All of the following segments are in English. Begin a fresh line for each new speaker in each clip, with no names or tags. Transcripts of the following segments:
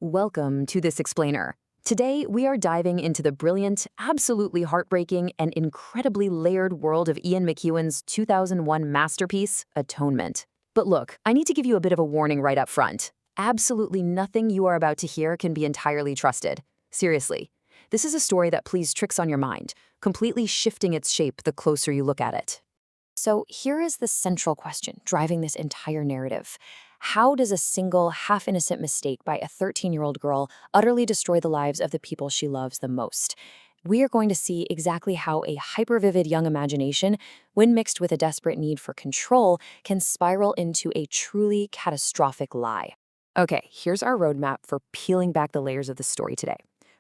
Welcome to this explainer. Today, we are diving into the brilliant, absolutely heartbreaking, and incredibly layered world of Ian McEwan's 2001 masterpiece, Atonement. But look, I need to give you a bit of a warning right up front. Absolutely nothing you are about to hear can be entirely trusted. Seriously, this is a story that plays tricks on your mind, completely shifting its shape the closer you look at it. So here is the central question driving this entire narrative. How does a single, half-innocent mistake by a 13-year-old girl utterly destroy the lives of the people she loves the most? We are going to see exactly how a hyper-vivid young imagination, when mixed with a desperate need for control, can spiral into a truly catastrophic lie. Okay, here's our roadmap for peeling back the layers of the story today.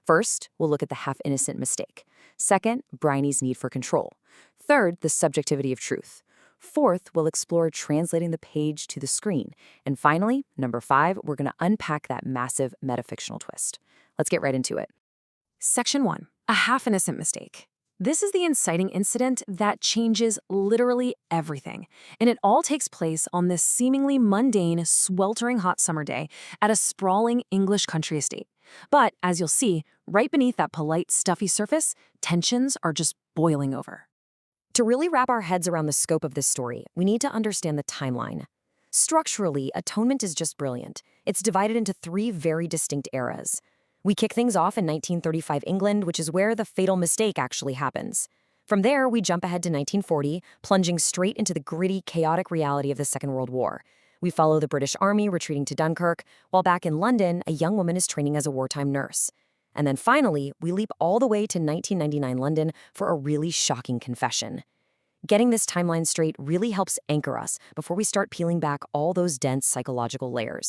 First, we'll look at the half-innocent mistake. Second, Briony's need for control. Third, the subjectivity of truth. Fourth, we'll explore translating the page to the screen. And finally, number 5, we're going to unpack that massive metafictional twist. Let's get right into it. Section 1. A half-innocent mistake. This is the inciting incident that changes literally everything. And it all takes place on this seemingly mundane, sweltering hot summer day at a sprawling English country estate. But, as you'll see, right beneath that polite, stuffy surface, tensions are just boiling over. To really wrap our heads around the scope of this story, we need to understand the timeline. Structurally, Atonement is just brilliant. It's divided into 3 very distinct eras. We kick things off in 1935 England, which is where the fatal mistake actually happens. From there, we jump ahead to 1940, plunging straight into the gritty, chaotic reality of the Second World War. We follow the British Army retreating to Dunkirk, while back in London, a young woman is training as a wartime nurse. And then finally, we leap all the way to 1999 London for a really shocking confession. Getting this timeline straight really helps anchor us before we start peeling back all those dense psychological layers.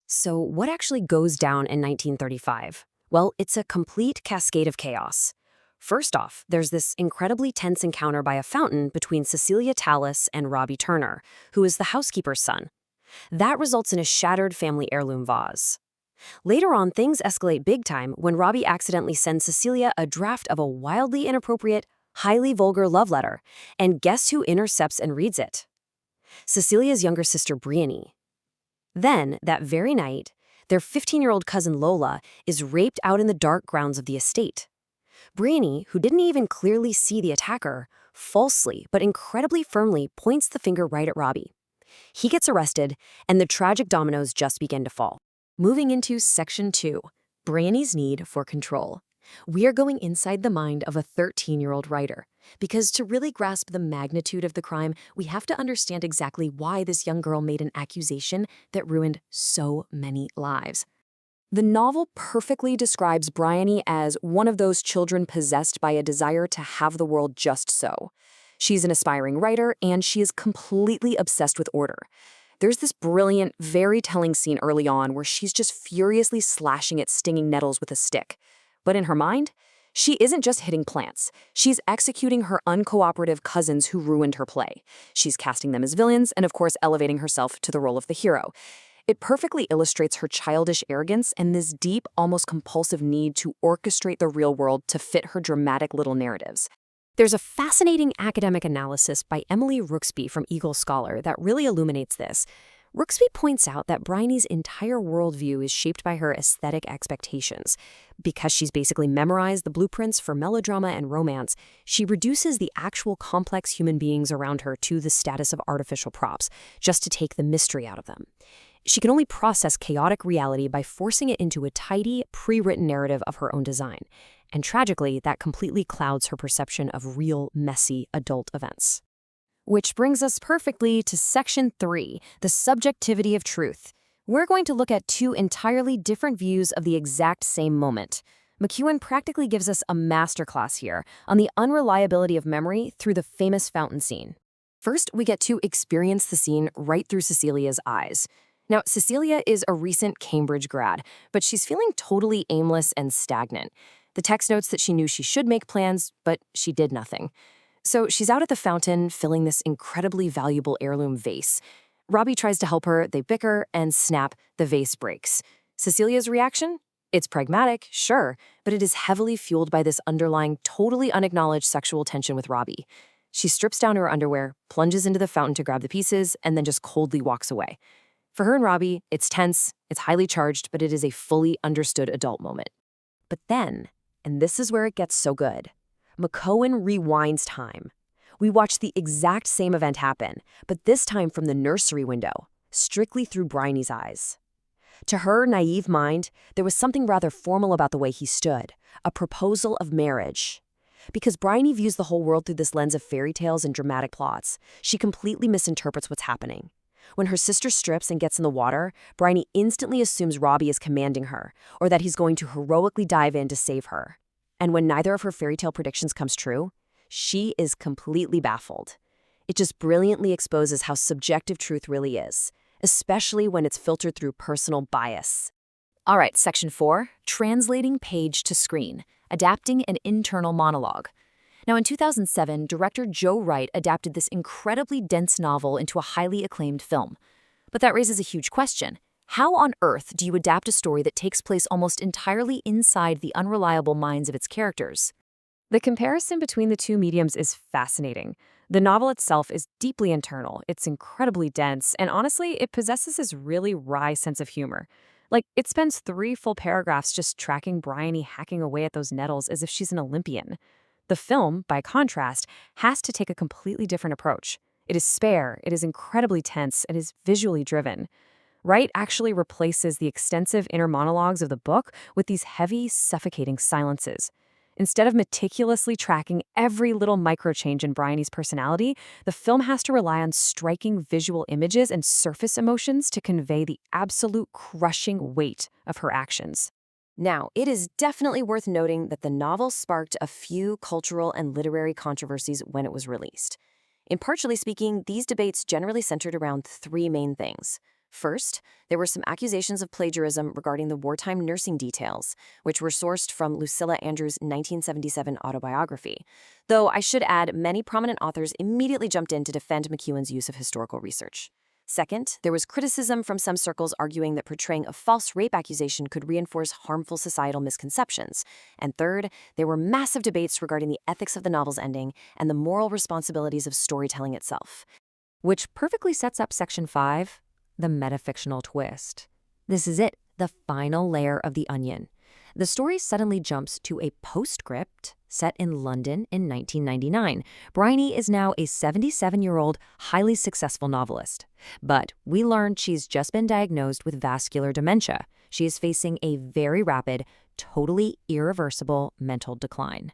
So what actually goes down in 1935? Well, it's a complete cascade of chaos. First off, there's this incredibly tense encounter by a fountain between Cecilia Tallis and Robbie Turner, who is the housekeeper's son. That results in a shattered family heirloom vase. Later on, things escalate big time when Robbie accidentally sends Cecilia a draft of a wildly inappropriate, highly vulgar love letter, and guess who intercepts and reads it? Cecilia's younger sister, Briony. Then, that very night, their 15-year-old cousin Lola is raped out in the dark grounds of the estate. Briony, who didn't even clearly see the attacker, falsely but incredibly firmly points the finger right at Robbie. He gets arrested, and the tragic dominoes just begin to fall. Moving into Section 2, Briony's need for control. We are going inside the mind of a 13-year-old writer, because to really grasp the magnitude of the crime, we have to understand exactly why this young girl made an accusation that ruined so many lives. The novel perfectly describes Briony as one of those children possessed by a desire to have the world just so. She's an aspiring writer, and she is completely obsessed with order. There's this brilliant, very telling scene early on where she's just furiously slashing at stinging nettles with a stick. But in her mind, she isn't just hitting plants. She's executing her uncooperative cousins who ruined her play. She's casting them as villains and, of course, elevating herself to the role of the hero. It perfectly illustrates her childish arrogance and this deep, almost compulsive need to orchestrate the real world to fit her dramatic little narratives. There's a fascinating academic analysis by Emily Rooksby from Eagle Scholar that really illuminates this. Rooksby points out that Briony's entire worldview is shaped by her aesthetic expectations. Because she's basically memorized the blueprints for melodrama and romance, she reduces the actual complex human beings around her to the status of artificial props, just to take the mystery out of them. She can only process chaotic reality by forcing it into a tidy, pre-written narrative of her own design. And tragically, that completely clouds her perception of real, messy, adult events. Which brings us perfectly to Section 3, the subjectivity of truth. We're going to look at 2 entirely different views of the exact same moment. McEwan practically gives us a masterclass here on the unreliability of memory through the famous fountain scene. First, we get to experience the scene right through Cecilia's eyes. Now, Cecilia is a recent Cambridge grad, but she's feeling totally aimless and stagnant. The text notes that she knew she should make plans, but she did nothing. So she's out at the fountain, filling this incredibly valuable heirloom vase. Robbie tries to help her, they bicker, and snap, the vase breaks. Cecilia's reaction? It's pragmatic, sure, but it is heavily fueled by this underlying, totally unacknowledged sexual tension with Robbie. She strips down her underwear, plunges into the fountain to grab the pieces, and then just coldly walks away. For her and Robbie, it's tense, it's highly charged, but it is a fully understood adult moment. But then, and this is where it gets so good, McEwan rewinds time. We watch the exact same event happen, but this time from the nursery window, strictly through Briony's eyes. To her naive mind, there was something rather formal about the way he stood, a proposal of marriage. Because Briony views the whole world through this lens of fairy tales and dramatic plots, she completely misinterprets what's happening. When her sister strips and gets in the water, Briony instantly assumes Robbie is commanding her, or that he's going to heroically dive in to save her. And when neither of her fairy tale predictions comes true, she is completely baffled. It just brilliantly exposes how subjective truth really is, especially when it's filtered through personal bias. All right, Section 4, translating page to screen, adapting an internal monologue. Now, in 2007, director Joe Wright adapted this incredibly dense novel into a highly acclaimed film. But that raises a huge question. How on earth do you adapt a story that takes place almost entirely inside the unreliable minds of its characters? The comparison between the two mediums is fascinating. The novel itself is deeply internal, it's incredibly dense, and honestly, it possesses this really wry sense of humor. Like, it spends 3 full paragraphs just tracking Briony hacking away at those nettles as if she's an Olympian. The film, by contrast, has to take a completely different approach. It is spare, it is incredibly tense, it is visually driven. Wright actually replaces the extensive inner monologues of the book with these heavy, suffocating silences. Instead of meticulously tracking every little microchange in Briony's personality, the film has to rely on striking visual images and surface emotions to convey the absolute crushing weight of her actions. Now, it is definitely worth noting that the novel sparked a few cultural and literary controversies when it was released. Impartially speaking, these debates generally centered around 3 main things. First, there were some accusations of plagiarism regarding the wartime nursing details, which were sourced from Lucilla Andrews' 1977 autobiography. Though I should add, many prominent authors immediately jumped in to defend McEwan's use of historical research. Second, there was criticism from some circles arguing that portraying a false rape accusation could reinforce harmful societal misconceptions. And third, there were massive debates regarding the ethics of the novel's ending and the moral responsibilities of storytelling itself. Which perfectly sets up Section 5, the metafictional twist. This is it, the final layer of the onion. The story suddenly jumps to a postscript set in London in 1999. Briony is now a 77-year-old, highly successful novelist. But we learned she's just been diagnosed with vascular dementia. She is facing a very rapid, totally irreversible mental decline.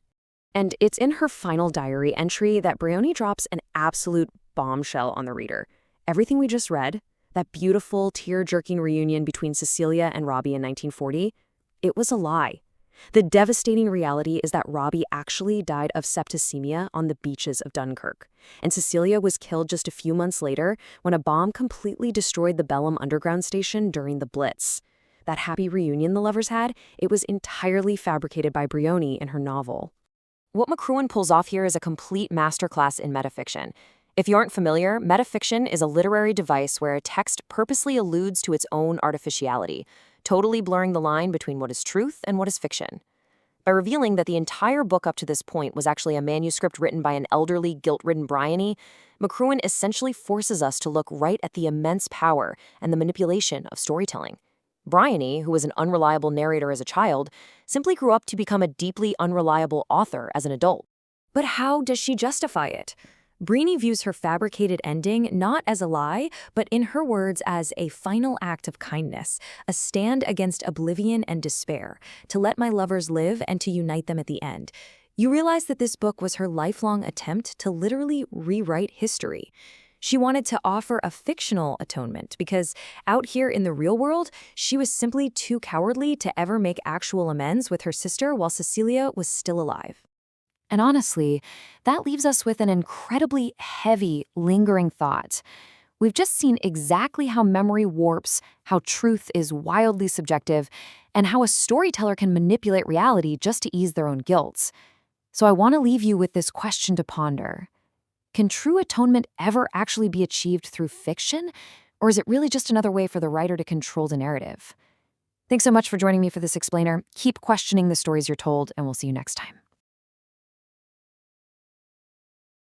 And it's in her final diary entry that Briony drops an absolute bombshell on the reader. Everything we just read, that beautiful, tear-jerking reunion between Cecilia and Robbie in 1940, it was a lie. The devastating reality is that Robbie actually died of septicemia on the beaches of Dunkirk, and Cecilia was killed just a few months later when a bomb completely destroyed the Belém underground station during the Blitz. That happy reunion the lovers had, it was entirely fabricated by Briony in her novel. What McEwan pulls off here is a complete masterclass in metafiction. If you aren't familiar, metafiction is a literary device where a text purposely alludes to its own artificiality, totally blurring the line between what is truth and what is fiction. By revealing that the entire book up to this point was actually a manuscript written by an elderly, guilt-ridden Briony, McEwan essentially forces us to look right at the immense power and the manipulation of storytelling. Briony, who was an unreliable narrator as a child, simply grew up to become a deeply unreliable author as an adult. But how does she justify it? Briony views her fabricated ending not as a lie, but in her words as a final act of kindness, a stand against oblivion and despair, to let my lovers live and to unite them at the end. You realize that this book was her lifelong attempt to literally rewrite history. She wanted to offer a fictional atonement because out here in the real world, she was simply too cowardly to ever make actual amends with her sister while Cecilia was still alive. And honestly, that leaves us with an incredibly heavy, lingering thought. We've just seen exactly how memory warps, how truth is wildly subjective, and how a storyteller can manipulate reality just to ease their own guilt. So I want to leave you with this question to ponder. Can true atonement ever actually be achieved through fiction, or is it really just another way for the writer to control the narrative? Thanks so much for joining me for this explainer. Keep questioning the stories you're told, and we'll see you next time.